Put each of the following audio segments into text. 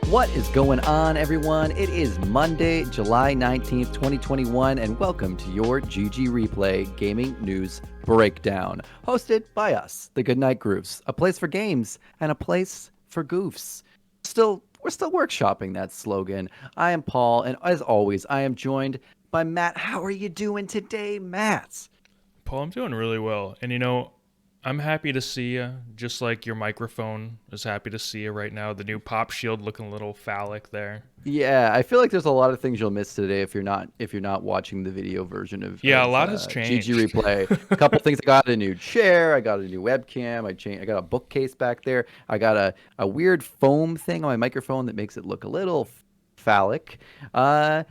What is going on, everyone? It is Monday, July 19th, 2021, and welcome to your GG Replay Gaming News Breakdown, hosted by us, the Goodnight Groofs, a place for games and a place for goofs. We're still workshopping that slogan. I am Paul, and as always, I am joined by Matt. How are you doing today, Matt? Paul, I'm doing really well. And I'm happy to see you, just like your microphone is happy to see you right now. The new pop shield looking a little phallic there. Yeah, I feel like there's a lot of things you'll miss today if you're not watching the video version of Yeah, a lot has changed. GG Replay. A couple things. I got a new chair. I got a new webcam. I got a bookcase back there. I got a weird foam thing on my microphone that makes it look a little phallic. I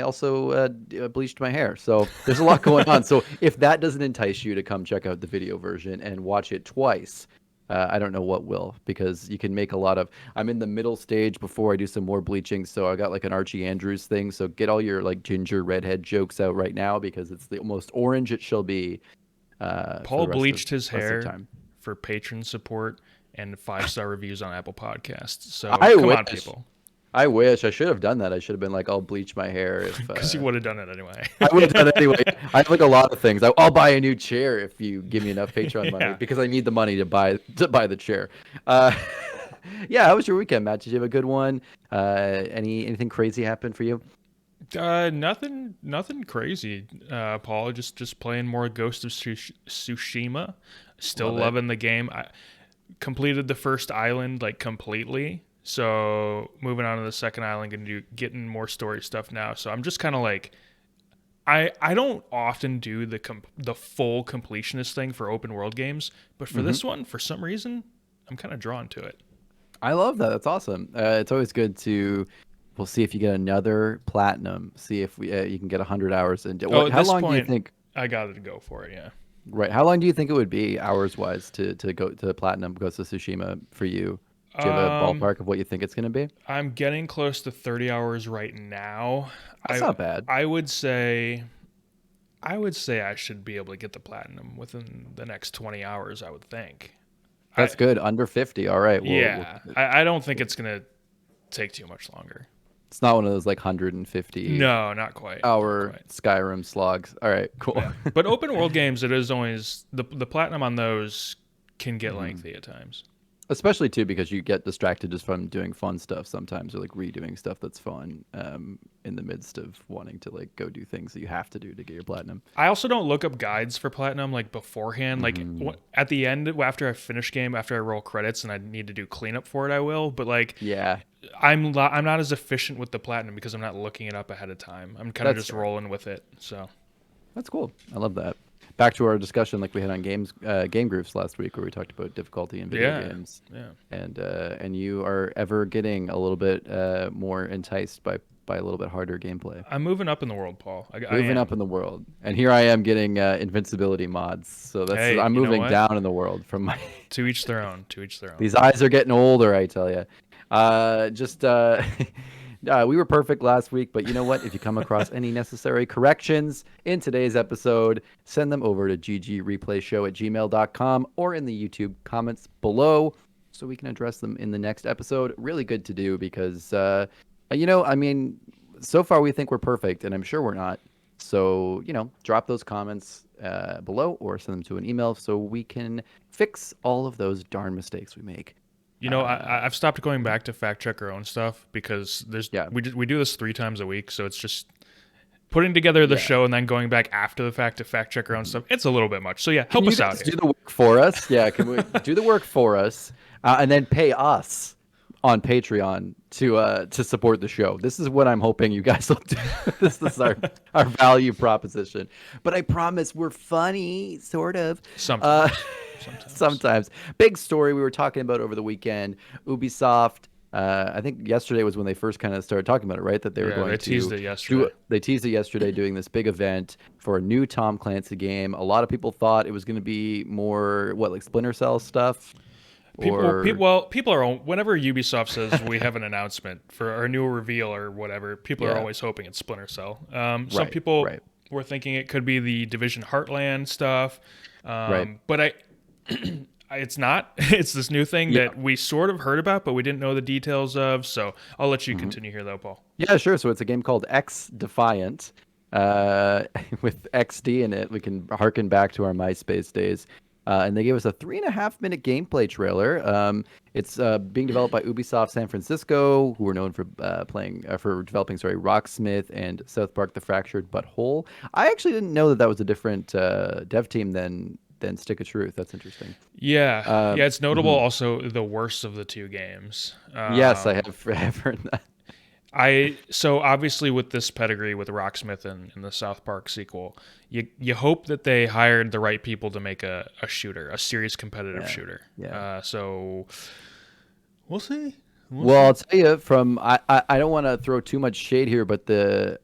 also bleached my hair. So there's a lot going on. So if that doesn't entice you to come check out the video version and watch it twice, I don't know what will, because you can make a lot of. I'm in the middle stage before I do some more bleaching, so I got like an Archie Andrews thing. So get all your like ginger redhead jokes out right now, because it's the most orange it shall be. Paul bleached his hair for patron support and 5-star reviews on Apple Podcasts. So come on, people. I wish I should have done that. I should have been like, I'll bleach my hair because you would have done it anyway. I would have done it anyway. I have like a lot of things. I'll buy a new chair if you give me enough Patreon money, because I need the money to buy the chair. Yeah, how was your weekend, Matt? Did you have a good one? Anything crazy happen for you? Nothing crazy, Paul. Just playing more Ghost of Tsushima. Still loving the game. I completed the first island like completely. So moving on to the second island, getting more story stuff now. So I'm just kind of like, I don't often do the full completionist thing for open world games, but for this one, for some reason, I'm kind of drawn to it. I love that. That's awesome. It's always good to. We'll see if you get another platinum. See if you can get 100 hours. And how long do you think? I got to go for it. Yeah. Right. How long do you think it would be hours wise to go to platinum Ghost of Tsushima for you? Do you have a ballpark of what you think it's going to be? I'm getting close to 30 hours right now. That's not bad. I would say I should be able to get the platinum within the next 20 hours, I would think. That's good. Under 50. All right. I don't think it's going to take too much longer. It's not one of those like 150. No, not quite. Hour Skyrim slogs. All right, cool. Yeah. But open world games, it is always the platinum on those can get lengthy at times. Especially too, because you get distracted just from doing fun stuff sometimes, or like redoing stuff that's fun in the midst of wanting to like go do things that you have to do to get your platinum. I also don't look up guides for platinum like beforehand. Like at the end, after I finish game, after I roll credits and I need to do cleanup for it, I will. But like, yeah, I'm not as efficient with the platinum because I'm not looking it up ahead of time. I'm kind of just rolling with it. So that's cool. I love that. Back to our discussion like we had on Game Groofs last week, where we talked about difficulty in video games. Yeah. And you are ever getting a little bit more enticed by a little bit harder gameplay. I'm moving up in the world, Paul. Moving up in the world. And here I am getting invincibility mods. So I'm moving down in the world from my To each their own. These eyes are getting older, I tell you. We were perfect last week, but you know what? If you come across any necessary corrections in today's episode, send them over to ggreplayshow@gmail.com or in the YouTube comments below so we can address them in the next episode. Really good to do because, so far we think we're perfect, and I'm sure we're not. So, drop those comments below or send them to an email so we can fix all of those darn mistakes we make. I've stopped going back to fact check our own stuff because we do this 3 times a week, so it's just putting together the show and then going back after the fact to fact check our own stuff. It's a little bit much. So help us out. Do the work for us. Yeah, can we do the work for us and then pay us on Patreon to support the show? This is what I'm hoping you guys will do. This is our value proposition. But I promise we're funny, sort of. Sometimes. Big story we were talking about over the weekend. Ubisoft, I think yesterday was when they first kind of started talking about it, right? That they were going they teased it yesterday. They teased it yesterday doing this big event for a new Tom Clancy game. A lot of people thought it was going to be more, like Splinter Cell stuff? People are, whenever Ubisoft says we have an announcement for our new reveal or whatever, people are always hoping it's Splinter Cell. Some people We're thinking it could be the Division Heartland stuff, Right. but it's not. It's this new thing Yeah. that we sort of heard about, but we didn't know the details of. So I'll let you Mhm. continue here, though, Paul. Yeah, sure. So it's a game called XDefiant, with XD in it. We can harken back to our MySpace days. And they gave us a 3.5 minute gameplay trailer. It's being developed by Ubisoft San Francisco, who are known for for developing, sorry, Rocksmith and South Park: The Fractured But Whole. I actually didn't know that that was a different dev team than Stick of Truth. That's interesting. Yeah, Uh, yeah. It's notable. mhm. Also, the worst of the two games. Yes, I have heard that. So obviously with this pedigree with Rocksmith and the South Park sequel, you hope that they hired the right people to make a shooter, a serious competitive Yeah, shooter. yeah. So we'll see. We'll Well, see. I'll tell you from I don't want to throw too much shade here, but the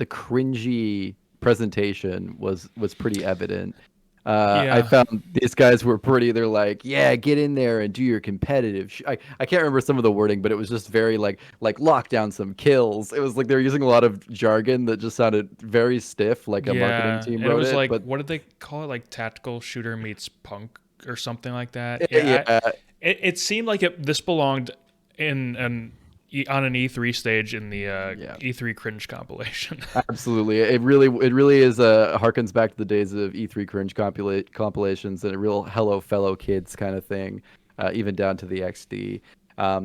cringy presentation was pretty evident. I Yeah, found these guys were pretty. They're like, yeah, get in there and do your competitive. I can't remember some of the wording, but it was just very like lock down some kills. It was like they were using a lot of jargon that just sounded very stiff, like a marketing yeah. team And it wrote was it. like, But what did they call it? Like tactical shooter meets punk or something like that. yeah, It seemed like this belonged in on an E3 stage in the yeah. E3 cringe compilation. Absolutely. It really is harkens back to the days of E3 cringe compilations and a real hello fellow kids kind of thing, even down to the XD.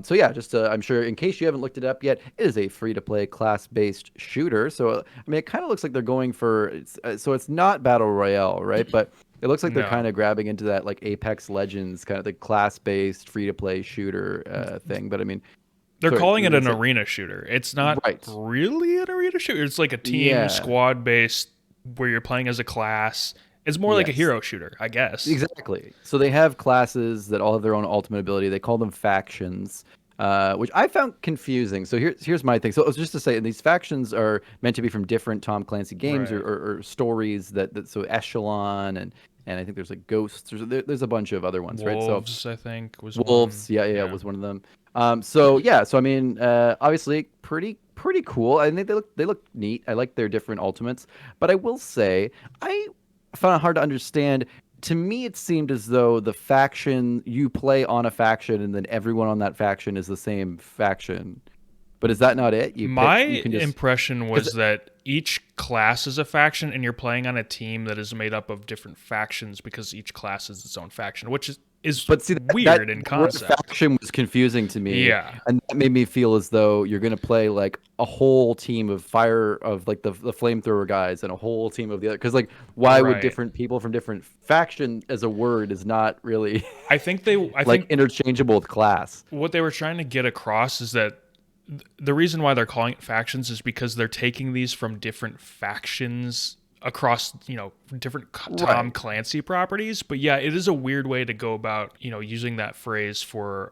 So yeah, just I'm sure in case you haven't looked it up yet, it is a free-to-play class-based shooter. So I mean, it kind of looks like they're going for so it's not battle royale, right? But it looks like they're kind No. of grabbing into that like Apex Legends kind of the class-based free-to-play shooter thing. But I mean, They're sorry, calling you were it gonna an say arena shooter. It's not right? really an arena shooter. It's like a team Yeah. squad based where you're playing as a class. It's more like a Yes. hero shooter, I guess. Exactly. So they have classes that all have their own ultimate ability. They call them factions, which I found confusing. So here's my thing. So it was just to say, these factions are meant to be from different Tom Clancy games Right. or stories that so Echelon and I think there's like Ghosts. There's a bunch of other ones, right? So Wolves, I think, was one. Wolves, yeah, Yeah. was one of them. So yeah, so I mean, obviously pretty cool. I think they look neat. I like their different ultimates, but I will say I found it hard to understand. To me, it seemed as though the faction you play on a faction, and then everyone on that faction is the same faction. But is that not it? My You can just impression because was that each class is a faction and you're playing on a team that is made up of different factions because each class is its own faction, which is but see that weird in word concept. faction was confusing to me, Yeah. and that made me feel as though you're gonna play like a whole team of fire of like the flamethrower guys and a whole team of the other. Because like, why would Right. different people from different faction as a word is not really I like think interchangeable with class. what they were trying to get across is that the reason why they're calling it factions is because they're taking these from different factions across, different Tom Right. Clancy properties. But yeah, it is a weird way to go about, using that phrase for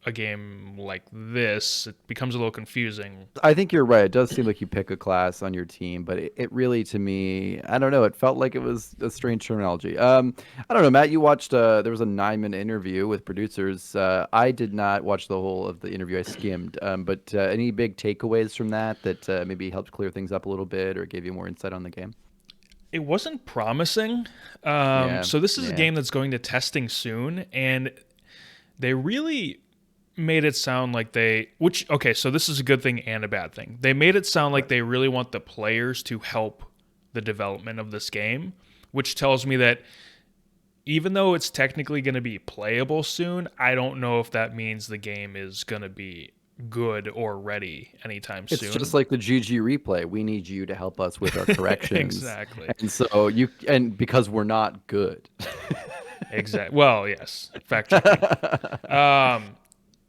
a game like this. It becomes a little confusing. I think you're right. It does seem like you pick a class on your team, but it really, to me, I don't know. It felt like it was a strange terminology. I don't know, Matt. You watched. There was a 9 minute interview with producers. I did not watch the whole of the interview. I skimmed. But any big takeaways from that maybe helped clear things up a little bit or gave you more insight on the game? It wasn't promising. Yeah, So this is a yeah. game that's going to testing soon, and they really made it sound like okay, so this is a good thing and a bad thing. They made it sound like Right. they really want the players to help the development of this game, which tells me that even though it's technically going to be playable soon, I don't know if that means the game is going to be good or ready anytime It's just soon. like the GG replay. We need you to help us with our corrections, Exactly. and because we're not good. Exactly. Well, yes. Fact checking. Um,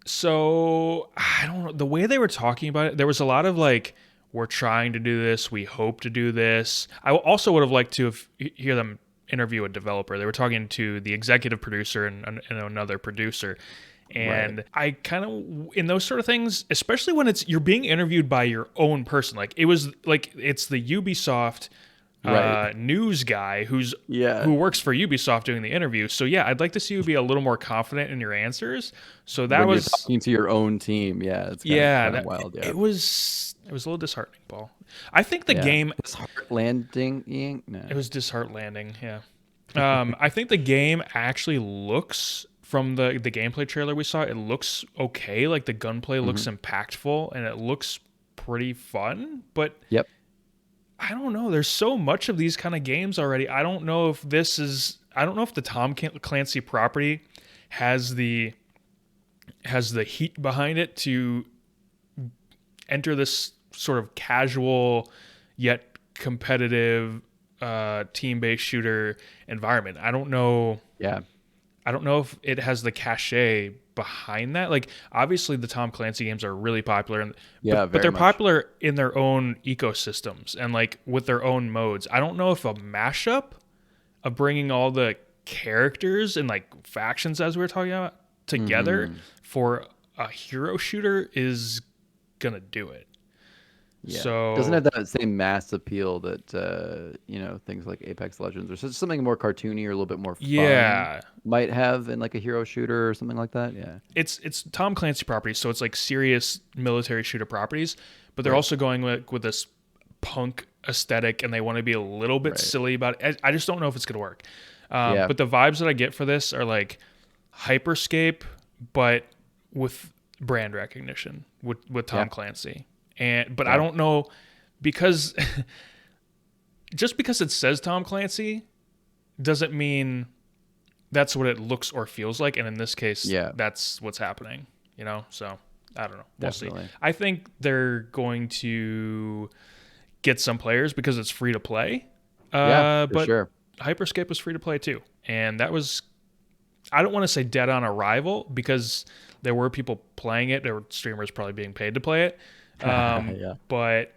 So I don't know the way they were talking about it. There was a lot of like, we're trying to do this. We hope to do this. I also would have liked to hear them interview a developer. They were talking to the executive producer and another producer. Right. And I kind of in those sort of things, especially when you're being interviewed by your own person. Like it was like it's the Ubisoft Right. news guy Yeah. who works for Ubisoft doing the interview. So yeah, I'd like to see you be a little more confident in your answers. So that When you're was talking to your own team, yeah, it's yeah, kind of wild. Yeah. it was a little disheartening, Paul. I think the Yeah. game This hard landing. No. it was disheartening. Yeah. I think the game actually looks from the gameplay trailer we saw. It looks okay. Like the gunplay looks Hmm. impactful and it looks pretty fun. But Yep. I don't know. There's so much of these kind of games already. I don't know if this is. I don't know if the Tom Clancy property has the heat behind it to enter this sort of casual yet competitive team-based shooter environment. I don't know. Yeah. I don't know if it has the cachet behind that. Like obviously the Tom Clancy games are really popular and Yeah. but Very they're much. popular in their own ecosystems and like with their own modes. I don't know if a mashup of bringing all the characters and like factions as we were talking about together Hmm. for a hero shooter is gonna do it. Yeah. Doesn't So have that same mass appeal that things like Apex Legends or something more cartoony or a little bit more fun yeah, might have in like a hero shooter or something like that. Yeah. it's Tom Clancy properties, so it's like serious military shooter properties, but they're Right. also going with this punk aesthetic, and they want to be a little bit Right. silly about it. I just don't know if it's gonna work. Yeah. But the vibes that I get for this are like Hyperscape, but with brand recognition with Yeah. Tom Clancy, but I Yeah. don't know because just because it says Tom Clancy doesn't mean that's what it looks or feels like, and in this case Yeah. that's what's happening, so I don't know, we'll see. Definitely. I think they're going to get some players because it's free to play, Yeah. For but sure. Hyperscape was free to play too, and that was, I don't want to say dead on arrival because there were people playing it, there were streamers probably being paid to play it, Yeah. but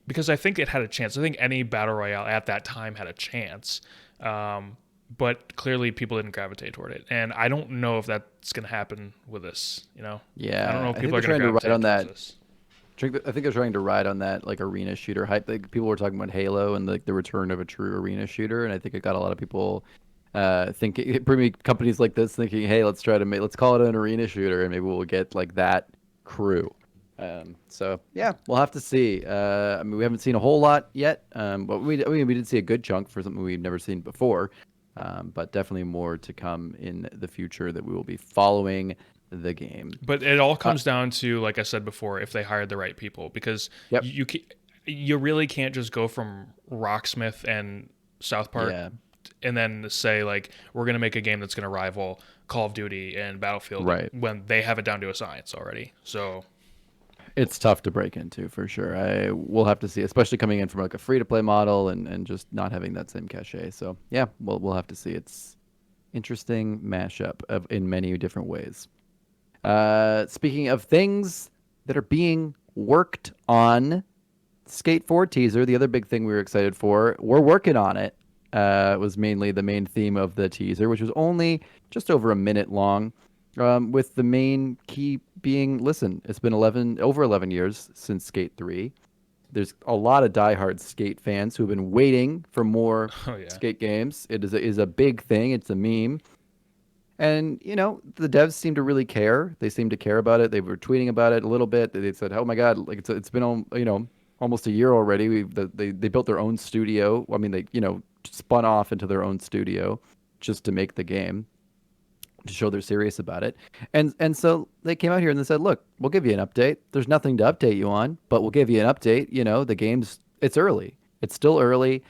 because I think it had a chance. I think any battle royale at that time had a chance, but clearly people didn't gravitate toward it, and I don't know if that's going to happen with this. I don't know Yeah. if I think people they're are going to trying to ride gravitate on towards that. this. I think they're trying to ride on that like arena shooter hype. Like people were talking about Halo and like the return of a true arena shooter, and I think it got a lot of people thinking, maybe companies like this thinking, hey, let's call it an arena shooter, and maybe we'll get like that crew. So yeah, we'll have to see. I mean, we haven't seen a whole lot yet, but we did see a good chunk for something we've never seen before. But definitely more to come in the future that we will be following the game. But it all comes down to, like I said before, if they hired the right people, because Yep. you really can't just go from Rocksmith and South Park Yeah. and then say like we're going to make a game that's going to rival Call of Duty and Battlefield Right. when they have it down to a science already. So It's tough to break into for sure. We'll have to see, especially coming in from like a free to play model and just not having that same cachet. So yeah, we'll have to see. It's interesting mashup in many different ways. Speaking of things that are being worked on, Skate 4 teaser, the other big thing we were excited for, we're working on it. Was mainly the main theme of the teaser, which was only just over a minute long. With the main key being, listen, it's been over 11 years since Skate 3. There's a lot of diehard Skate fans who have been waiting for more oh yeah. Skate games. It is a big thing. It's a meme. And, the devs seem to really care. They seem to care about it. They were tweeting about it a little bit. They said, oh my God, like it's been, almost a year already. They built their own studio. I mean, they, spun off into their own studio just to make the game, to show they're serious about it. And so they came out here and they said, look, we'll give you an update. There's nothing to update you on, but we'll give you an update. The game's, it's early. It's still early.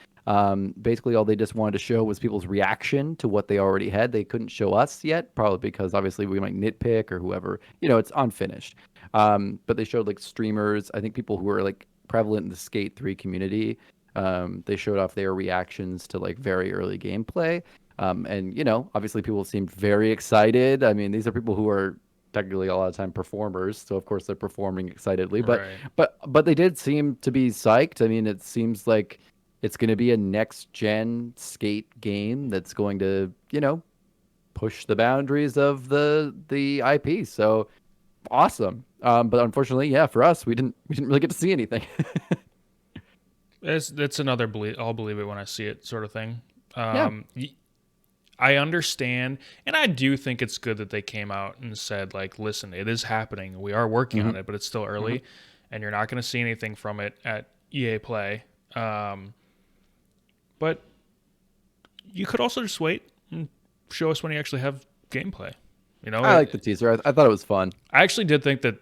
Basically all they just wanted to show was people's reaction to what they already had. They couldn't show us yet, probably because obviously we might nitpick or whoever, it's unfinished. But they showed like streamers, I think people who are like prevalent in the Skate 3 community. They showed off their reactions to like very early gameplay. And obviously people seemed very excited. I mean, these are people who are technically a lot of time performers, so of course they're performing excitedly. But Right. but they did seem to be psyched. I mean, it seems like it's going to be a next gen skate game that's going to push the boundaries of the IP. So awesome. But unfortunately, yeah, for us, we didn't really get to see anything. It's another I'll believe it when I see it sort of thing. Yeah. I understand, and I do think it's good that they came out and said, like, listen, it is happening. We are working on it, but it's still early, and you're not going to see anything from it at EA Play. But you could also just wait and show us when you actually have gameplay. I like the teaser. I thought it was fun. I actually did think that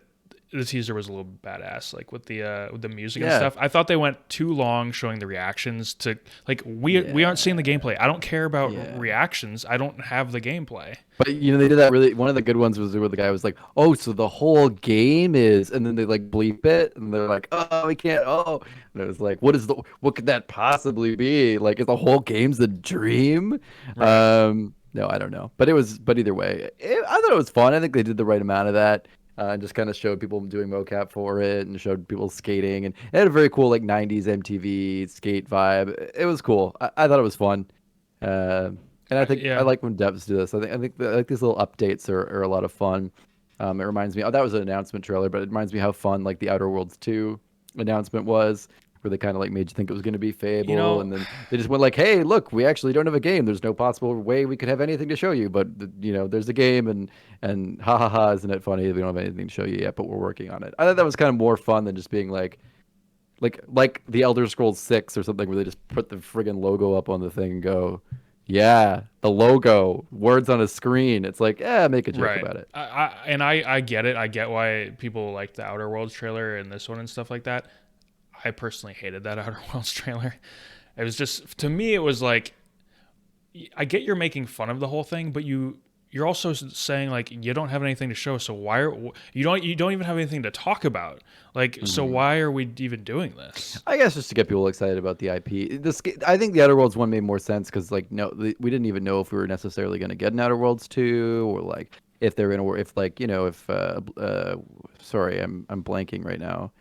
the teaser was a little badass, like with the music and Yeah. stuff. I thought they went too long showing the reactions to, like, we aren't seeing the gameplay. I don't care about reactions. I don't have the gameplay. But they did that really. One of the good ones was where the guy was like, "Oh, so the whole game is," and then they like bleep it, and they're like, "Oh, we can't." Oh, and it was like, what could that possibly be? Like, is the whole game's a dream? Right. No, I don't know. But either way, I thought it was fun. I think they did the right amount of that. And just kind of showed people doing mocap for it, and showed people skating, and it had a very cool like '90s MTV skate vibe. It was cool. I thought it was fun. And I think I Yeah. like when devs do this. I like these little updates are a lot of fun. It reminds me. Oh, that was an announcement trailer, but it reminds me how fun like the Outer Worlds 2 announcement was, where they kind of like made you think it was going to be You Fable, know, and then they just went like, "Hey, look, we actually don't have a game. There's no possible way we could have anything to show you, but there's a game, and ha ha ha, isn't it funny? We don't have anything to show you yet, but we're working on it." I thought that was kind of more fun than just being like the Elder Scrolls 6 or something, where they just put the friggin' logo up on the thing and go, "Yeah, the logo, words on a screen." It's like, make a joke right. about it. I get it. I get why people like the Outer Worlds trailer and this one and stuff like that. I personally hated that Outer Worlds trailer. It was just, to me, it was like, I get you're making fun of the whole thing, but you're also saying like you don't have anything to show, so why are you don't even have anything to talk about? Like, so why are we even doing this? I guess just to get people excited about the IP. I think the Outer Worlds one made more sense because like no, we didn't even know if we were necessarily going to get an Outer Worlds 2, or like if they're going to work, if like if sorry, I'm blanking right now.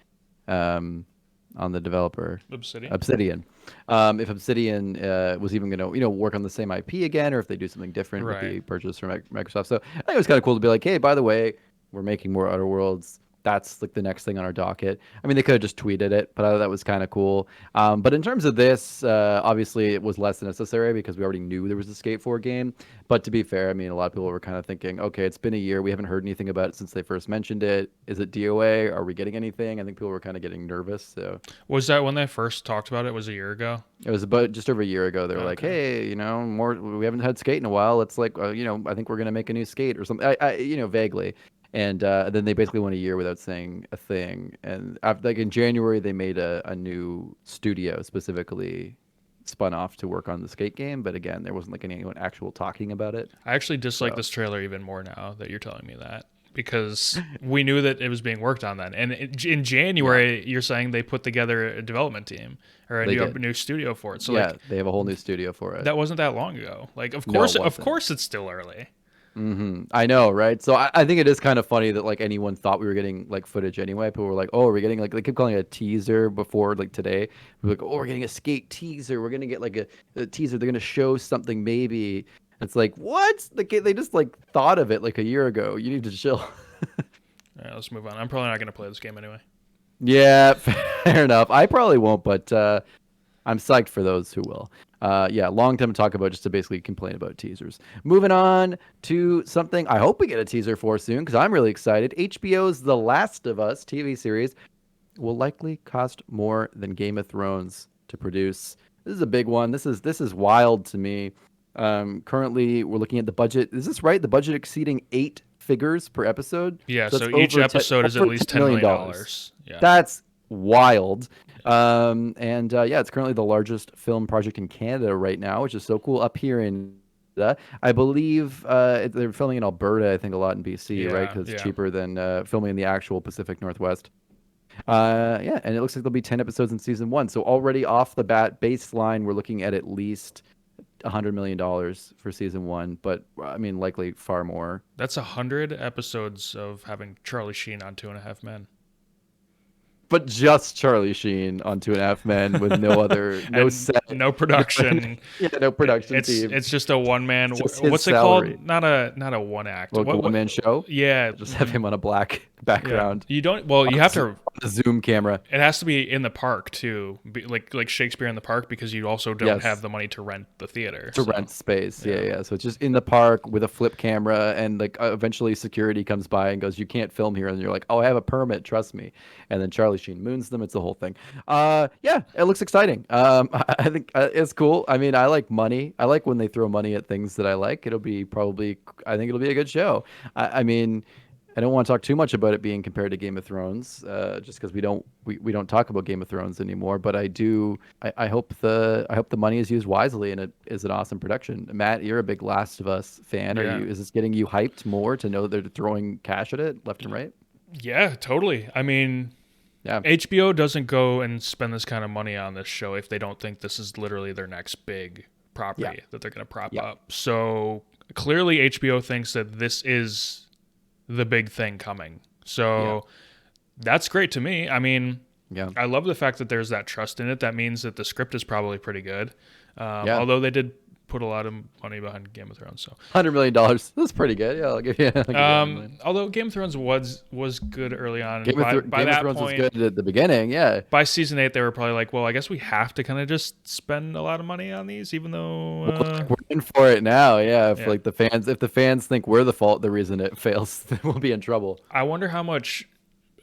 On the developer Obsidian. If Obsidian was even going to work on the same IP again, or if they do something different with the Right. purchase from Microsoft. So I think it was kind of cool to be like, hey, by the way, we're making more Outer Worlds. That's like the next thing on our docket. I mean, they could have just tweeted it, but I thought that was kind of cool. But in terms of this, obviously it was less necessary because we already knew there was a Skate 4 game. But to be fair, I mean, a lot of people were kind of thinking, okay, it's been a year. We haven't heard anything about it since they first mentioned it. Is it DOA? Are we getting anything? I think people were kind of getting nervous. So Was that when they first talked about it? Was a year ago? it was about just over a year ago. They were like, Okay. hey, more. We haven't had Skate in a while. It's like, I think we're gonna make a new Skate or something. Vaguely. And then they basically went a year without saying a thing. And after, like in January, they made a new studio specifically spun off to work on the Skate game. But again, there wasn't like anyone actual talking about it. I actually dislike So this trailer even more now that you're telling me that, because we knew that it was being worked on then. And in January, you're saying they put together a development team or a they did. new studio for it. So Yeah, like they have a whole new studio for it. that wasn't that long ago. Like No, it of wasn't. course it's still early. I know, right? So I think it is kind of funny that like anyone thought we were getting like footage anyway. People were like, "Oh, we're getting like," they kept calling it a teaser before like today. We were like, "Oh, we're getting a Skate teaser. We're gonna get like a teaser. They're gonna show something maybe." It's like what? They just like thought of it like a year ago. You need to chill. All right, let's move on. I'm probably not going to play this game anyway. Yeah, fair enough. I probably won't, but I'm psyched for those who will. Yeah, long time to talk about, just to basically complain about teasers. Moving on to something I hope we get a teaser for soon because I'm really excited. HBO's The Last of Us TV series will likely cost more than Game of Thrones to produce. This is a big one. This is wild to me. Currently, we're looking at the budget. Is this right? The budget exceeding 8 figures per episode. Yeah, So so that's each over episode is at over least $10 $10 million. million. Yeah. That's wild. And yeah, it's currently the largest film project in Canada right now, which is so cool. Up here in I believe they're filming in Alberta, I think a lot in BC, right? Because it's Yeah. cheaper than filming in the actual Pacific Northwest. Yeah, and it looks like there'll be 10 episodes in season 1. So already off the bat, baseline, we're looking at least $100 million for season 1, but I mean, likely far more. That's 100 episodes of having Charlie Sheen on Two and a Half Men. But just Charlie Sheen on Two and a Half Men with no other, no And set, no production. yeah, no production It's team. it's just a one man. Just his What's it salary. called? Not a one act. Like a one-man show. Yeah, Just have him on a black background. You don't. Well, you have to. On the Zoom camera. It has to be in the park too, like Shakespeare in the Park, because you also don't have the money to rent the theater. To rent space, yeah. So it's just in the park with a flip camera, and like eventually security comes by and goes, "You can't film here," and you're like, "Oh, I have a permit, trust me." And then Charlie Sheen moons them. It's the whole thing. Yeah, it looks exciting. I think it's cool. I mean, I like money. I like when they throw money at things that I like. It'll be probably. I think it'll be a good show. I mean. I don't want to talk too much about it being compared to Game of Thrones, just because we don't talk about Game of Thrones anymore. But I do. I hope the money is used wisely and it is an awesome production. Matt, you're a big Last of Us fan. Yeah. Is this getting you hyped more to know they're throwing cash at it left and right? Yeah, totally. I mean, HBO doesn't go and spend this kind of money on this show if they don't think this is literally their next big property that they're going to prop up. So clearly HBO thinks that this is the big thing coming. So that's great to me. I mean, I love the fact that there's that trust in it. That means that the script is probably pretty good. Although they did put a lot of money behind Game of Thrones. So $100 million. That's pretty good. Yeah, I'll give you. Although Game of Thrones was good early on. Game of Thrones was good at the beginning. Yeah. By season 8, they were probably like, well, I guess we have to kind of just spend a lot of money on these, even though we're in for it now. Yeah. If the fans think we're the reason it fails, then we'll be in trouble. I wonder how much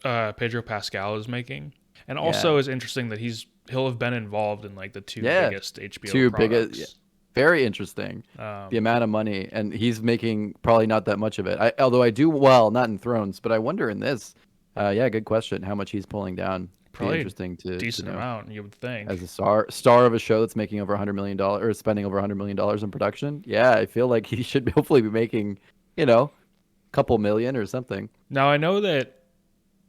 Pedro Pascal is making, and also is interesting that he'll have been involved in like the two biggest HBO products. Very interesting. The amount of money, and he's making probably not that much of it. Although I do well, not in Thrones, but I wonder in this. Good question. How much he's pulling down? Probably interesting to decent know. Amount, you would think. As a star of a show that's making over $100 million or spending over $100 million in production. Yeah, I feel like he should hopefully be making, a couple million or something. Now I know that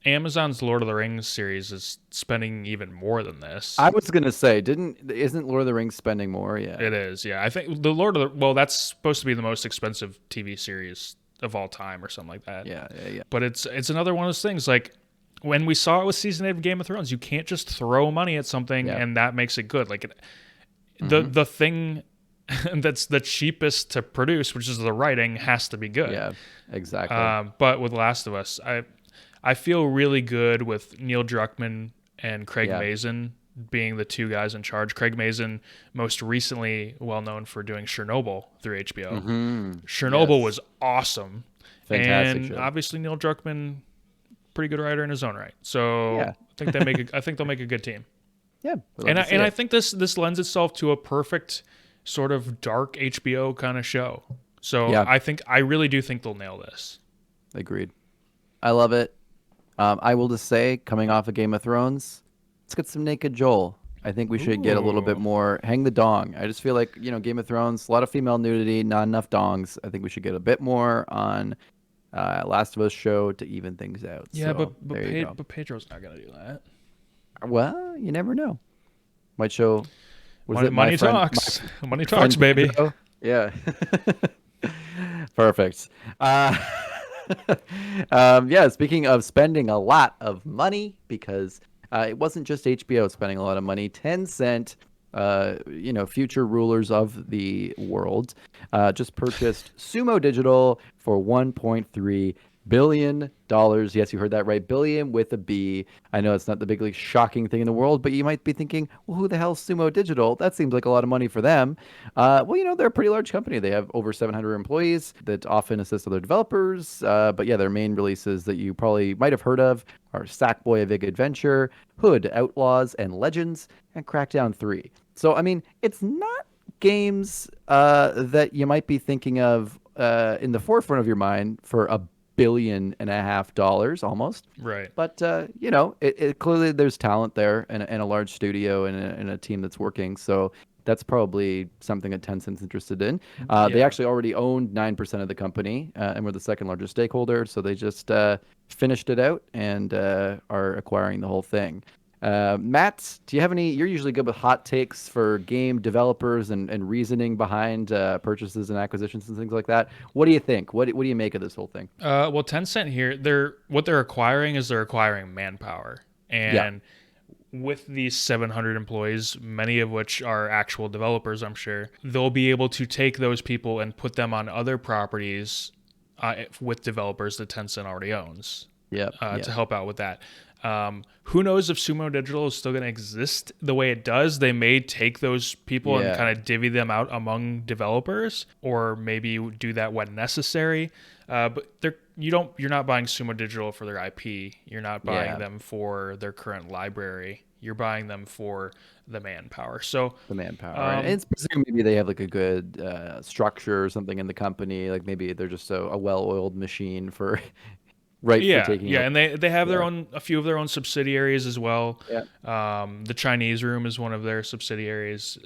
Amazon's Lord of the Rings series is spending even more than this. I was gonna say, isn't Lord of the Rings spending more? Yeah, it is. Yeah, I think that's supposed to be the most expensive TV series of all time or something like that. Yeah. But it's another one of those things. Like when we saw it with season 8 of Game of Thrones, you can't just throw money at something and that makes it good. Like the thing that's the cheapest to produce, which is the writing, has to be good. Yeah, exactly. But with Last of Us, I feel really good with Neil Druckmann and Craig Mazin being the two guys in charge. Craig Mazin, most recently well known for doing Chernobyl through HBO. Mm-hmm. Chernobyl was awesome. Fantastic and show. Obviously Neil Druckmann, pretty good writer in his own right. So I think they'll make a good team. Yeah. I think this lends itself to a perfect sort of dark HBO kind of show. So I really do think they'll nail this. Agreed. I love it. I will just say, coming off of Game of Thrones, let's get some Naked Joel. I think we should get a little bit more hang the dong. I just feel like, Game of Thrones, a lot of female nudity, not enough dongs. I think we should get a bit more on Last of Us show to even things out. Yeah, so, but Pedro's not going to do that. Well, you never know. Might show... Money talks. Money talks, baby. Pedro? Yeah. Perfect. Speaking of spending a lot of money, because it wasn't just HBO spending a lot of money. Tencent, future rulers of the world, just purchased Sumo Digital for $1.3 billion. Yes, you heard that right. Billion with a B. I know it's not the big shocking thing in the world, but you might be thinking, well, who the hell's Sumo Digital? That seems like a lot of money for them. They're a pretty large company. They have over 700 employees that often assist other developers. Their main releases that you probably might have heard of are Sackboy: A Big Adventure, Hood, Outlaws and Legends, and Crackdown 3. So, I mean, it's not games that you might be thinking of in the forefront of your mind for $1.5 billion almost. Right. But, it clearly there's talent there and a large studio and a team that's working. So that's probably something that Tencent's interested in. They actually already owned 9% of the company and were the second largest stakeholder. So they just finished it out and are acquiring the whole thing. Matt, do you have any? You're usually good with hot takes for game developers and reasoning behind purchases and acquisitions and things like that. What do you think? What do you make of this whole thing? Well, Tencent here, they're acquiring manpower, and with these 700 employees, many of which are actual developers, I'm sure they'll be able to take those people and put them on other properties with developers that Tencent already owns. Yep. to help out with that. Who knows if Sumo Digital is still going to exist the way it does? They may take those people and kind of divvy them out among developers, or maybe do that when necessary. But you're not buying Sumo Digital for their IP. You're not buying them for their current library. You're buying them for the manpower. So the manpower. And it's presumed maybe they have like a good structure or something in the company. Like maybe they're just a well-oiled machine for for taking and they have a few of their own subsidiaries as well. The Chinese room is one of their subsidiaries.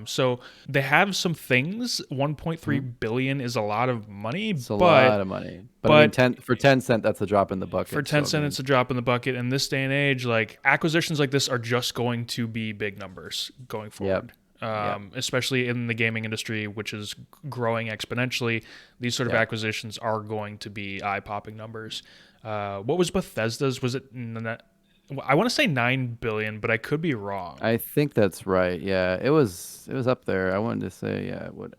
So they have some things. 1.3 billion is a lot of money. It's a lot of money. But I mean, for Tencent, that's a drop in the bucket. For Tencent, it's a drop in the bucket. In this day and age, like acquisitions like this are just going to be big numbers going forward. Especially in the gaming industry, which is growing exponentially. These sort of acquisitions are going to be eye-popping numbers. What was Bethesda's? Was it? I want to say 9 billion, but I could be wrong. I think that's right. Yeah, it was up there. I wanted to say, let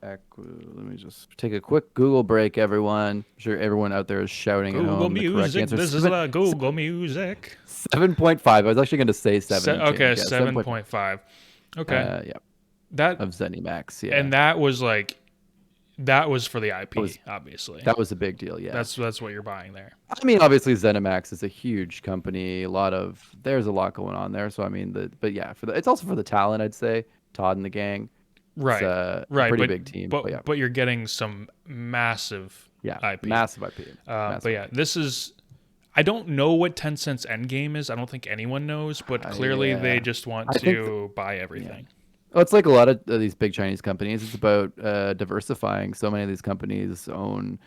me just take a quick Google break, everyone. I'm sure everyone out there is shouting at home. Google Music. This is Google Music. 7.5. I was actually going to say 7. Okay, 7.5. Okay. That of ZeniMax, and that was for the IP, obviously. That was a big deal, yeah. That's what you're buying there. I mean, obviously ZeniMax is a huge company. There's a lot going on there. So I mean, it's also for the talent, I'd say. Todd and the gang, right? It's a pretty big team. But you're getting some massive IP, massive IP. This is. I don't know what Tencent's end game is. I don't think anyone knows, but clearly they just want to buy everything. Well, it's like a lot of these big Chinese companies. It's about diversifying. So many of these companies own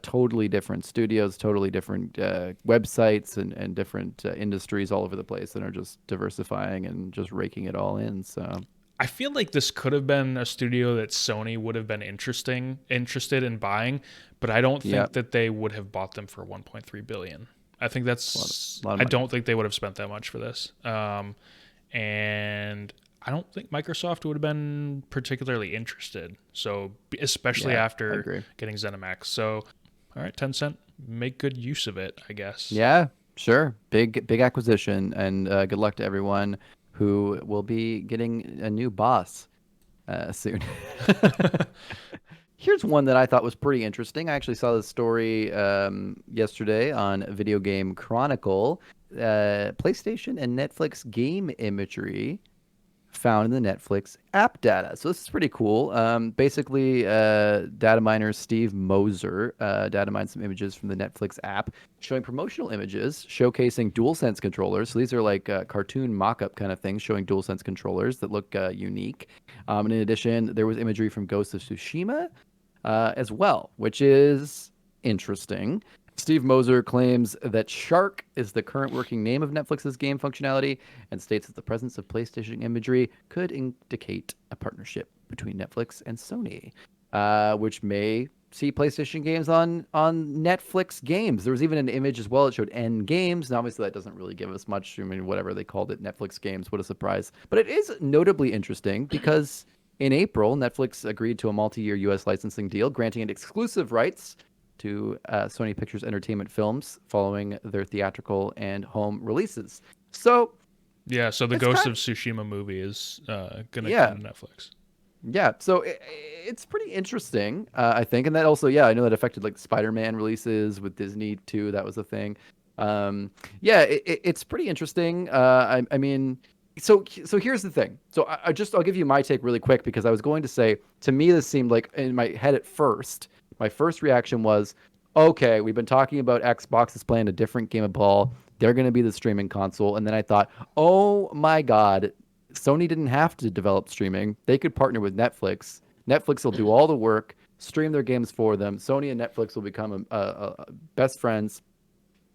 totally different studios, totally different websites, and different industries all over the place, and are just diversifying and just raking it all in. So I feel like this could have been a studio that Sony would have been interested in buying, but I don't think that they would have bought them for 1.3 billion. I think that's I don't think they would have spent that much for this. And I don't think Microsoft would have been particularly interested. So especially after getting ZeniMax. So, all right, Tencent, make good use of it, I guess. Yeah, sure. Big acquisition, and good luck to everyone who will be getting a new boss soon. Here's one that I thought was pretty interesting. I actually saw this story yesterday on Video Game Chronicle. PlayStation and Netflix game imagery found in the Netflix app data. So this is pretty cool. Basically, data miner Steve Moser data mined some images from the Netflix app showing promotional images showcasing DualSense controllers. So these are like cartoon mock-up kind of things showing DualSense controllers that look unique. And in addition, there was imagery from Ghost of Tsushima as well, which is interesting. Steve Moser claims that Shark is the current working name of Netflix's game functionality and states that the presence of PlayStation imagery could indicate a partnership between Netflix and Sony, which may see PlayStation games on Netflix games. There was even an image as well that showed N games, and obviously that doesn't really give us much. I mean, whatever they called it, Netflix games, what a surprise. But it is notably interesting because in April, Netflix agreed to a multi-year U.S. licensing deal, granting it exclusive rights to Sony Pictures Entertainment films following their theatrical and home releases. So the Ghost of Tsushima movie is going to come to Netflix. Yeah, so it's pretty interesting, I think. And that also, I know that affected like Spider-Man releases with Disney too. That was a thing. It's pretty interesting. I mean, so here's the thing. So I'll give you my take really quick, because I was going to say, to me, this seemed like, in my head at first, my first reaction was, okay, we've been talking about Xbox is playing a different game of ball. They're going to be the streaming console. And then I thought, oh my God, Sony didn't have to develop streaming. They could partner with Netflix. Netflix will do all the work, stream their games for them. Sony and Netflix will become best friends,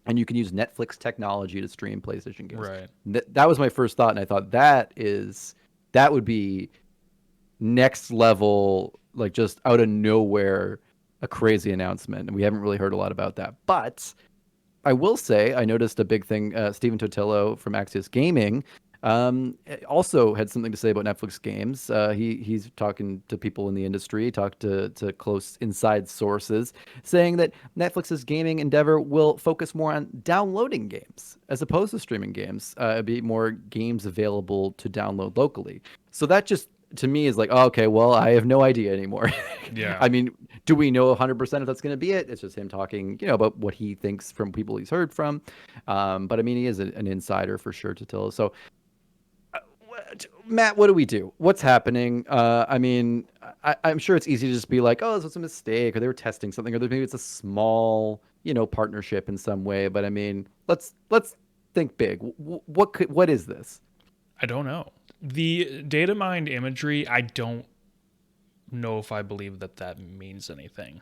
and you can use Netflix technology to stream PlayStation games. Right. That was my first thought, and I thought that would be next level, like just out of nowhere, a crazy announcement, and we haven't really heard a lot about that. But I will say, I noticed a big thing. Stephen Totillo from Axios Gaming Also had something to say about Netflix games. He's talking to people in the industry, talked to close inside sources, saying that Netflix's gaming endeavor will focus more on downloading games as opposed to streaming games. It'd be more games available to download locally. So that just to me is like, oh, okay, well, I have no idea anymore. Yeah. I mean, do we know 100% if that's going to be it? It's just him talking, about what he thinks from people he's heard from. But I mean, he is an insider for sure to tell us. So Matt, what do we do? What's happening? I mean, I'm sure it's easy to just be like, oh, this was a mistake, or they were testing something, or maybe it's a small, partnership in some way. But I mean, let's think big. What is this? I don't know. The data mined imagery, I don't know if I believe that means anything.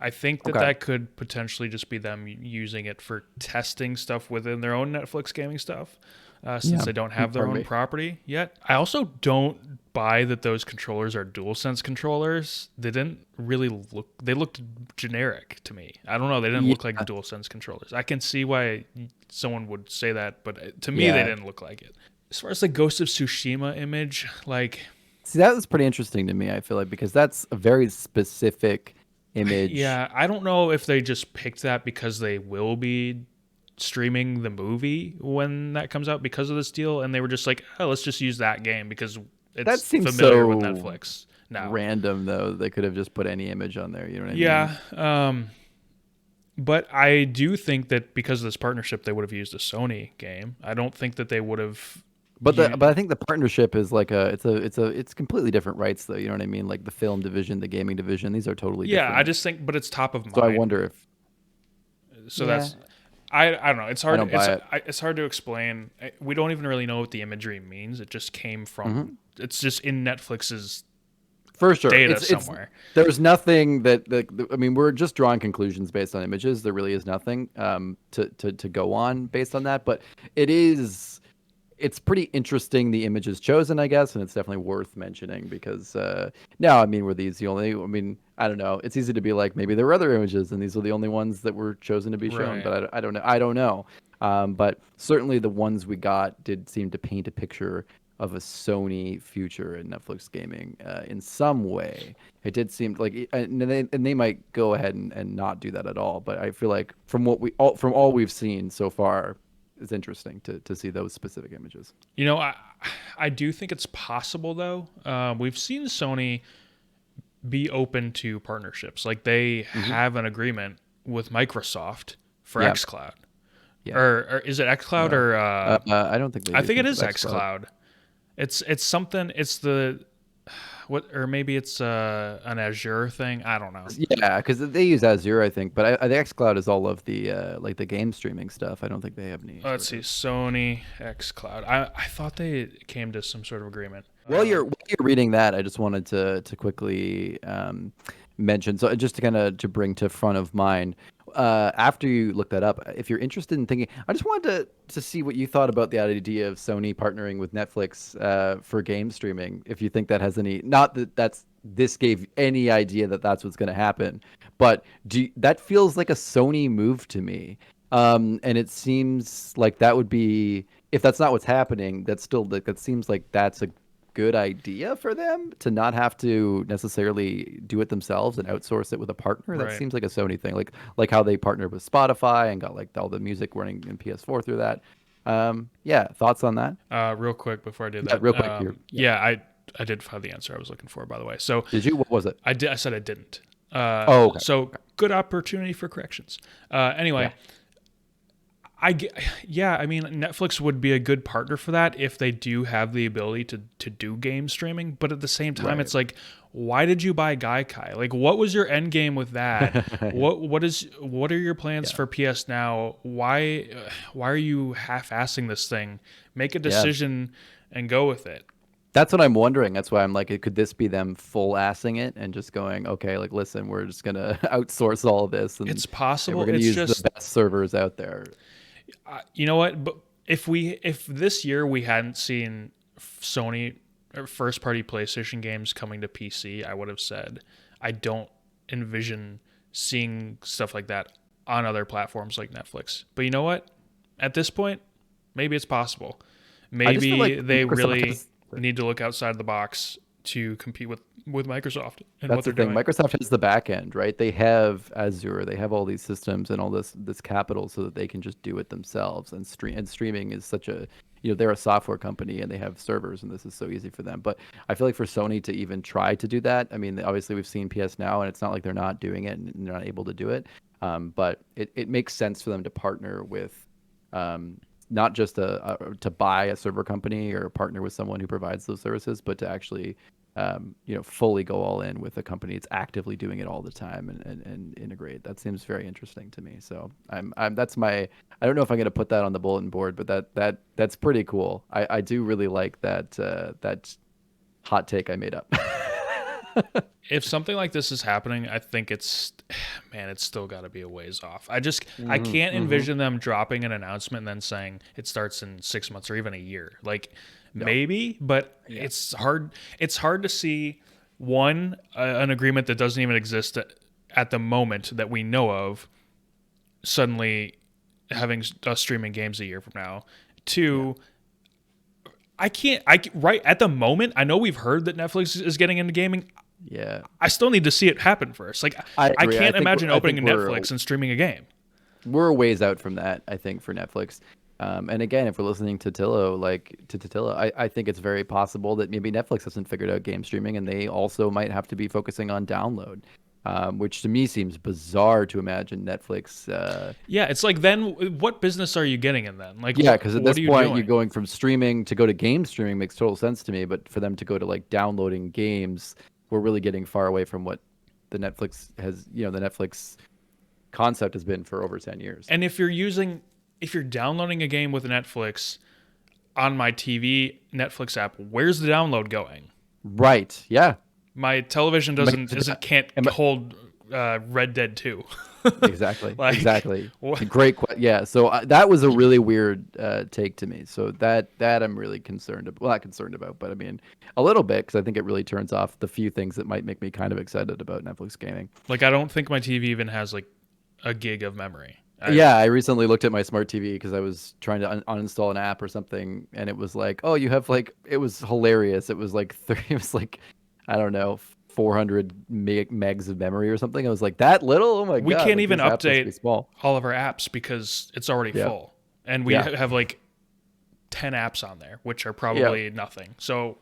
I think that Okay. that could potentially just be them using it for testing stuff within their own Netflix gaming stuff, since Yeah. they don't have their Pardon own me. property yet. I also don't buy that those controllers are DualSense controllers. They didn't really look. They looked generic to me. I don't know. They didn't Yeah. look like DualSense controllers. I can see why someone would say that, but to me, they Yeah. didn't look like it. As far as the Ghost of Tsushima image, like See, that was pretty interesting to me. I feel like because that's a very specific image. yeah, I don't know if they just picked that because they will be streaming the movie when that comes out because of this deal, and they were just like, oh, let's just use that game because That it's seems familiar with so Netflix now. random, though. They could have just put any image on there. You know what I mean? Yeah, but I do think that because of this partnership, they would have used a Sony game. I don't think that they would have. But I think the partnership is like it's completely different rights, though. You know what I mean? Like the film division, the gaming division. These are totally Yeah, I different. just think, but it's top of So I mind. wonder if So yeah, that's I don't know. It's I hard. don't buy it. It's hard to explain. We don't even really know what the imagery means. It just came from. It's just in Netflix's For sure. data It's somewhere. there's nothing that I mean, we're just drawing conclusions based on images. There really is nothing to go on based on that, but it is it's pretty interesting the images chosen, I guess, and it's definitely worth mentioning because now I mean, were these the only I mean, I don't know. It's easy to be like maybe there were other images and these are the only ones that were chosen to be shown, Right. but I don't know. I don't know. But certainly the ones we got did seem to paint a picture of a Sony future in Netflix gaming in some way. It did seem like, and they might go ahead and not do that at all. But I feel like from all we've seen so far, it's interesting to see those specific images. You know, I do think it's possible though. We've seen Sony be open to partnerships. Like they Hmm. have an agreement with Microsoft for Yeah, xCloud. yeah. Or is it xCloud No, or I don't think they I do think it things is with XCloud. xCloud. It's something. It's the what, or maybe it's an Azure thing. I don't know. Yeah, because they use Azure, I think, but the XCloud is all of the like the game streaming stuff. I don't think they have any Let's sort see, of. Sony xCloud. I thought they came to some sort of agreement. While you're reading that, I just wanted to quickly mention, so just to kind of to bring to front of mind, after you look that up, if you're interested in thinking, I just wanted to see what you thought about the idea of Sony partnering with Netflix for game streaming. If you think that has any, not that this gave any idea that that's what's going to happen, but that feels like a Sony move to me. And it seems like that would be, if that's not what's happening, that's still like that seems like that's a good idea for them to not have to necessarily do it themselves and outsource it with a partner. That Right. seems like a Sony thing, like how they partnered with Spotify and got like all the music running in PS4 through that. Yeah, thoughts on that? Real quick before I did Yeah, that. real quick here. Yeah. Yeah, I did find the answer I was looking for, by the way. So Did you? What was it? I did. I said I didn't. Oh, okay. So Okay. good opportunity for corrections. Yeah. Anyway, yeah, I mean, Netflix would be a good partner for that if they do have the ability to do game streaming. But at the same time, Right. it's like, why did you buy Gaikai? Like, what was your end game with that? What are your plans Yeah. for PS Now? Why are you half-assing this thing? Make a Yeah. decision and go with it. That's what I'm wondering. That's why I'm like, could this be them full assing it and just going, okay, like, listen, we're just gonna outsource all of this It's and we're possible. gonna It's use the just best servers out there. you know what? But if this year we hadn't seen Sony or first party PlayStation games coming to PC, I would have said I don't envision seeing stuff like that on other platforms like Netflix. But you know what? At this point, maybe it's possible. just feel like Maybe they Microsoft really has, need to look outside the box to compete with Microsoft and what that's the they're thing. doing. Microsoft has the back end, right? They have Azure, they have all these systems and all this capital so that they can just do it themselves. And streaming is such a, they're a software company and they have servers, and this is so easy for them. But I feel like for Sony to even try to do that, I mean, obviously we've seen PS Now, and it's not like they're not doing it and they're not able to do it. But it makes sense for them to partner with, not just to buy a server company or partner with someone who provides those services, but to actually fully go all in with a company that's actively doing it all the time and integrate. That seems very interesting to me. So that's my, I don't know if I'm going to put that on the bulletin board, but that's pretty cool. I do really like that hot take I made up. If something like this is happening, I think it's still got to be a ways off. I can't envision them dropping an announcement and then saying it starts in 6 months or even a year. Like, maybe, but it's hard. It's hard to see an agreement that doesn't even exist at the moment that we know of suddenly having us streaming games a year from now. Two, right at the moment, I know we've heard that Netflix is getting into gaming. Yeah. I still need to see it happen first. Like, I I agree. can't imagine opening a we're- Netflix and streaming a game. We're a ways out from that, I think, for Netflix. And again, if we're listening to Tillo, I think it's very possible that maybe Netflix hasn't figured out game streaming, and they also might have to be focusing on download, which to me seems bizarre to imagine Netflix. Yeah, it's like, then what business are you getting in then? Like, Yeah, because at this point, doing? you're going from streaming to go to game streaming makes total sense to me. But for them to go to like downloading games, we're really getting far away from what the Netflix the Netflix concept has been for over 10 years. And if you're downloading a game with Netflix on my TV Netflix app, where's the download going? Right. Yeah. My television can't hold Red Dead 2. Exactly. Like, exactly. What? Great. Yeah. So that was a really weird take to me. So that I'm really concerned about. Well, not concerned about, but I mean a little bit, because I think it really turns off the few things that might make me kind of excited about Netflix gaming. Like, I don't think my TV even has like a gig of memory. I recently looked at my smart TV because I was trying to uninstall an app or something, and it was like, oh, you have like, it was hilarious. It was like I don't know, 400 megs of memory or something. I was like, that little? Oh my god! We can't like, even these apps must be update small. all of our apps because it's already full, and we have like 10 apps on there, which are probably nothing. So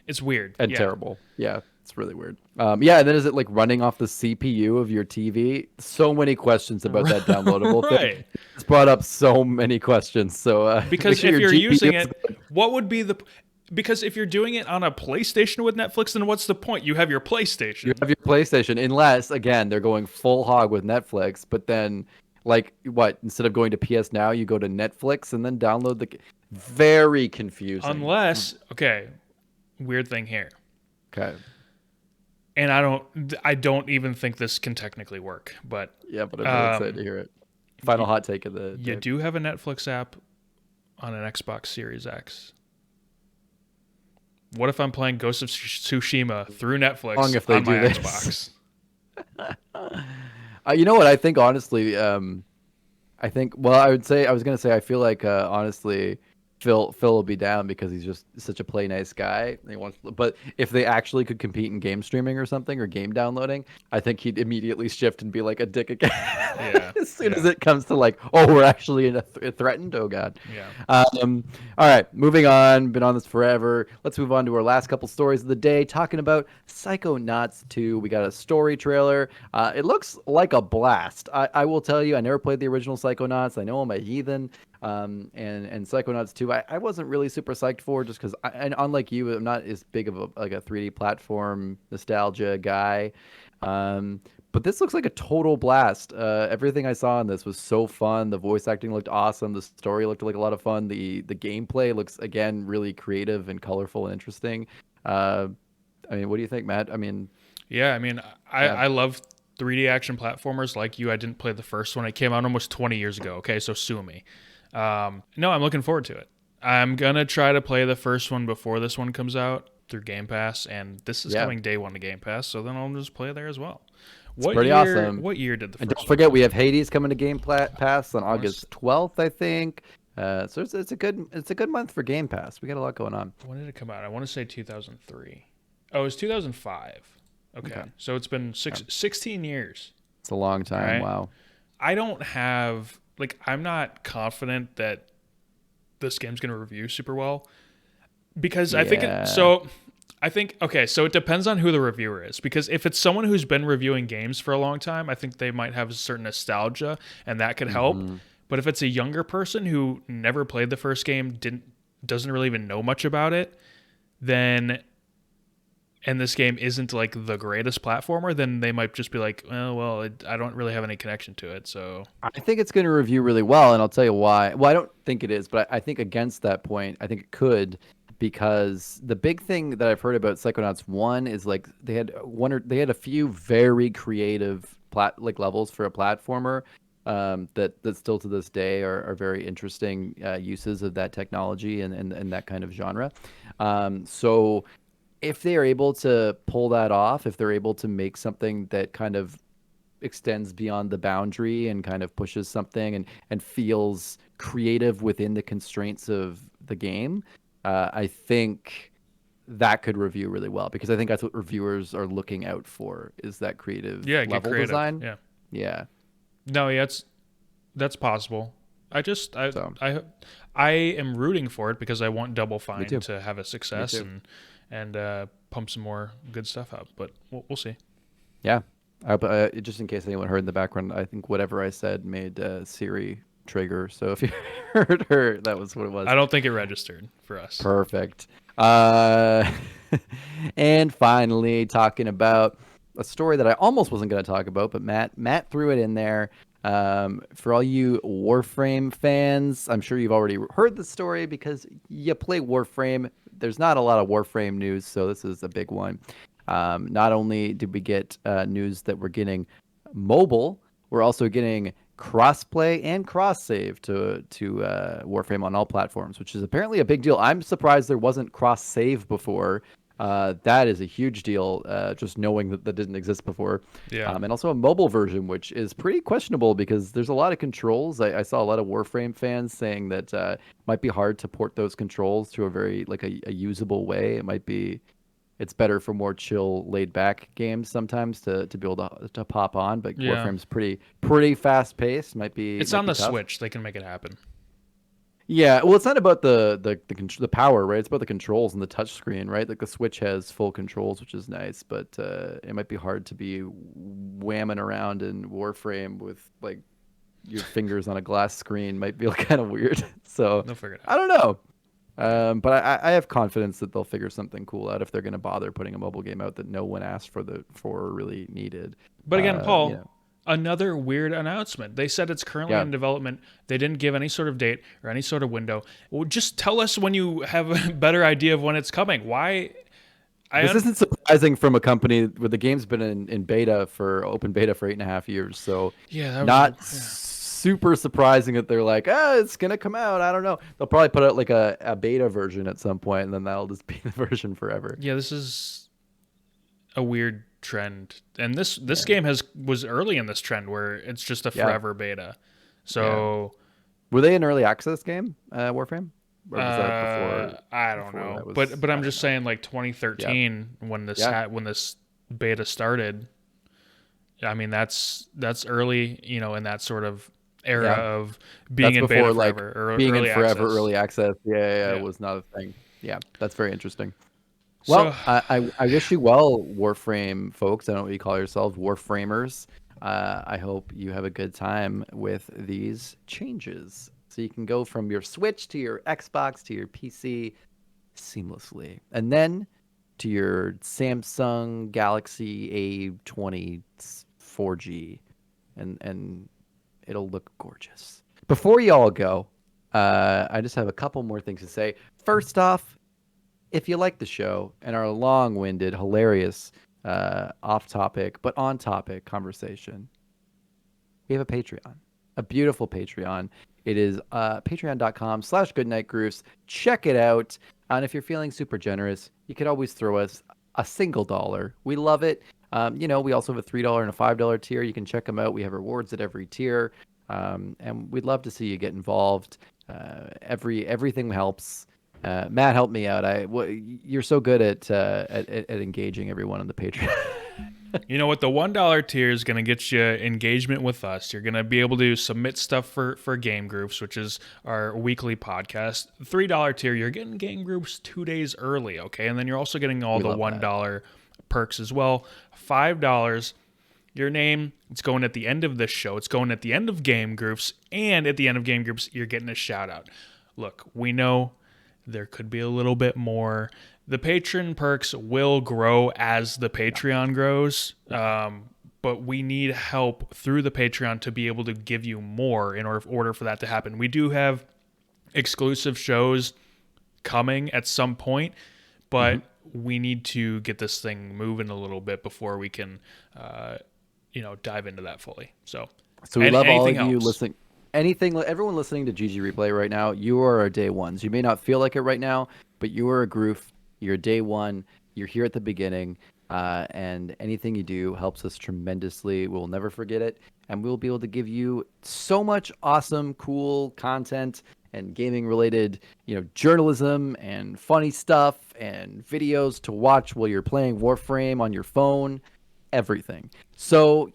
it's weird and terrible. Yeah. It's really weird. And then is it like running off the CPU of your TV? So many questions about that downloadable thing. It's brought up so many questions. So because if you're using it, what would be because if you're doing it on a PlayStation with Netflix, then what's the point? You have your PlayStation. You have your PlayStation, unless again they're going full hog with Netflix. But then, like, what? Instead of going to PS Now, you go to Netflix and then download the. Very confusing. Unless, weird thing here. Okay. And I don't even think this can technically work, but yeah, but I'm really excited to hear it. Final hot take of the you do have a Netflix app on an Xbox Series X. What if I'm playing Ghost of Tsushima through Netflix on my Xbox? You know what? I think honestly, I was gonna say I feel like honestly, Phil will be down because he's just such a play nice guy. But if they actually could compete in game streaming or something, or game downloading, I think he'd immediately shift and be like a dick again. As soon as it comes to like, oh, we're actually threatened. Oh god. Yeah. All right, moving on. Been on this forever. Let's move on to our last couple stories of the day. Talking about Psychonauts 2. We got a story trailer. It looks like a blast. I will tell you, I never played the original Psychonauts. I know I'm a heathen. And Psychonauts 2, I wasn't really super psyched for, just because, and unlike you, I'm not as big of a 3D platform nostalgia guy. But this looks like a total blast. Everything I saw in this was so fun. The voice acting looked awesome. The story looked like a lot of fun. The gameplay looks, again, really creative and colorful and interesting. I mean, what do you think, Matt? I mean, I love 3D action platformers like you. I didn't play the first one. It came out almost 20 years ago. Okay, so sue me. No, I'm looking forward to it. I'm gonna try to play the first one before this one comes out through Game Pass, and this is coming day one to Game Pass, so then I'll just play there as well. Pretty awesome. What year did the first And don't forget, we have Hades coming to Game Pass on August 12th, I think. So it's a good month for Game Pass. We got a lot going on. When did it come out? I want to say 2003. Oh, it was 2005. Okay. Okay. So it's been Yeah. 16 years. It's a long All time. right. Wow. I don't have, like, I'm not confident that this game's going to review super well because Yeah. okay, so it depends on who the reviewer is, because if it's someone who's been reviewing games for a long time, I think they might have a certain nostalgia and that could help. Hmm. But if it's a younger person who never played the first game, doesn't really even know much about it, then and this game isn't like the greatest platformer, then they might just be like, oh, well, I don't really have any connection to it. So, I think it's going to review really well, and I'll tell you why. Well, I don't think it is, but I think against that point, I think it could, because the big thing that I've heard about Psychonauts 1 is like they had a few very creative levels for a platformer, that still to this day are very interesting uses of that technology and that kind of genre. So if they are able to pull that off, if they're able to make something that kind of extends beyond the boundary and kind of pushes something and feels creative within the constraints of the game, I think that could review really well, because I think that's what reviewers are looking out for, is that creative yeah, get level creative. design. Yeah. Yeah. No, yeah, that's possible. I just So I am rooting for it because I want Double me Fine too. to have a Me success too. and pump some more good stuff out. But we'll see. Yeah. Just in case anyone heard in the background, I think whatever I said made Siri trigger. So if you heard her, that was what it was. I don't think it registered for us. Perfect. Uh, and finally, talking about a story that I almost wasn't going to talk about, but Matt threw it in there. For all you Warframe fans, I'm sure you've already heard the story because you play Warframe. There's not a lot of Warframe news, so this is a big one. Not only did we get news that we're getting mobile, we're also getting crossplay and cross save to Warframe on all platforms, which is apparently a big deal. I'm surprised there wasn't cross save before. That is a huge deal, just knowing that that didn't exist before. Yeah. And also a mobile version, which is pretty questionable because there's a lot of controls. I saw a lot of Warframe fans saying that might be hard to port those controls to a very like a usable way. It's better for more chill, laid back games sometimes to be able to pop on. But Yeah. Warframe's pretty fast paced. Might be It's might on be the tough. Switch. They can make it happen. Yeah, well, it's not about the power, right? It's about the controls and the touch screen, right? Like the Switch has full controls, which is nice, but it might be hard to be whamming around in Warframe with like your fingers on a glass screen. Might feel kind of weird. So They'll figure it I out. don't know. Yeah. But I have confidence that they'll figure something cool out if they're going to bother putting a mobile game out that no one asked for or really needed. But again, You Paul, know, another weird announcement. They said it's currently yeah. in development. They didn't give any sort of date or any sort of window. Well, just tell us when you have a better idea of when it's coming. Why? This isn't surprising from a company where the game's been in beta for open beta for 8.5 years. So Yeah, that was not super surprising that they're like, it's gonna come out. I don't know. They'll probably put out like a beta version at some point, and then that'll just be the version forever. yeah. This is a weird trend, and this Yeah. game was early in this trend where it's just a Yeah. forever beta. Yeah. So Were they an early access game, Warframe? Or was that I don't before know, that was but I'm I don't just know. saying, like Yeah. 2013 when Yeah. when this beta started. I mean, that's early, in that sort of era Yeah. of being That's in beta before like forever or being in early forever access. early access. Yeah, yeah, yeah, Yeah. was not a thing. Yeah, that's very interesting. So Well, I wish you well, Warframe folks. I don't know what you call yourselves, Warframers. I hope you have a good time with these changes. So you can go from your Switch to your Xbox to your PC seamlessly. And then to your Samsung Galaxy A20 4G. And it'll look gorgeous. Before you all go, I just have a couple more things to say. First off, if you like the show and our long-winded, hilarious, off-topic but on-topic conversation, we have a Patreon, a beautiful Patreon. It is patreon.com/Goodnight Groofs. Check it out. And if you're feeling super generous, you could always throw us a single dollar. We love it. We also have a $3 and a $5 tier. You can check them out. We have rewards at every tier. And we'd love to see you get involved. everything helps. Matt, help me out. You're so good at engaging everyone on the Patreon. You know what? The $1 tier is going to get you engagement with us. You're going to be able to submit stuff for Game Groups, which is our weekly podcast. The $3 tier, you're getting Game Groups 2 days early, okay? And then you're also getting all the $1 perks as well. $5, your name, it's going at the end of this show. It's going at the end of Game Groups. And at the end of Game Groups, you're getting a shout out. Look, we know there could be a little bit more. The patron perks will grow as the Patreon grows, but we need help through the Patreon to be able to give you more in order for that to happen. We do have exclusive shows coming at some point, but we need to get this thing moving a little bit before we can, dive into that fully. So we love all of you listening. Everyone listening to GG Replay right now, you are our day ones. You may not feel like it right now, but you are a Groof. You're day one. You're here at the beginning, and anything you do helps us tremendously. We'll never forget it, and we'll be able to give you so much awesome, cool content and gaming-related, journalism and funny stuff and videos to watch while you're playing Warframe on your phone. Everything. So,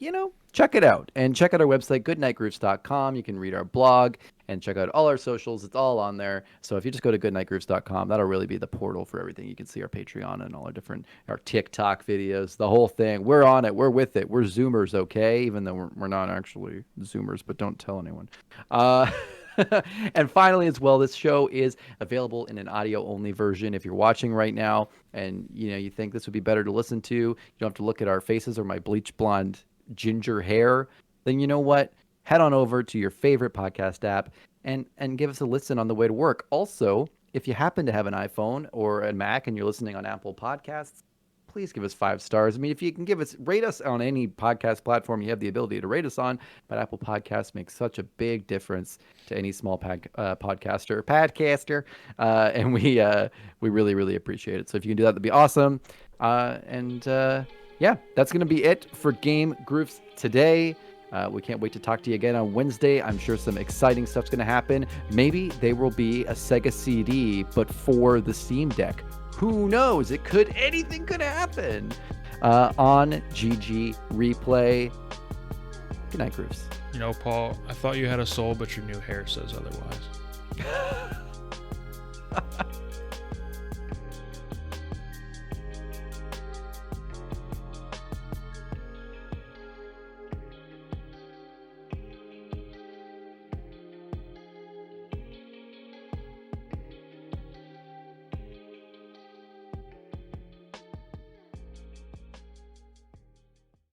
check it out. And check out our website, goodnightgroofs.com. You can read our blog and check out all our socials. It's all on there. So if you just go to goodnightgroofs.com, that'll really be the portal for everything. You can see our Patreon and all our TikTok videos, the whole thing. We're on it. We're with it. We're Zoomers, okay? Even though we're not actually Zoomers, but don't tell anyone. And finally, as well, this show is available in an audio-only version. If you're watching right now and you think this would be better to listen to, you don't have to look at our faces or my bleach blonde ginger hair, then you know what? Head on over to your favorite podcast app and give us a listen on the way to work. Also, if you happen to have an iPhone or a Mac and you're listening on Apple Podcasts, please give us 5 stars. I mean, if you can rate us on any podcast platform you have the ability to rate us on, but Apple Podcasts makes such a big difference to any small podcaster, and we really, really appreciate it. So if you can do that, that'd be awesome. Yeah, that's going to be it for Game Groofs today. We can't wait to talk to you again on Wednesday. I'm sure some exciting stuff's going to happen. Maybe there will be a Sega CD, but for the Steam Deck. Who knows? Anything could happen on GG Replay. Good night, Groofs. Paul, I thought you had a soul, but your new hair says otherwise.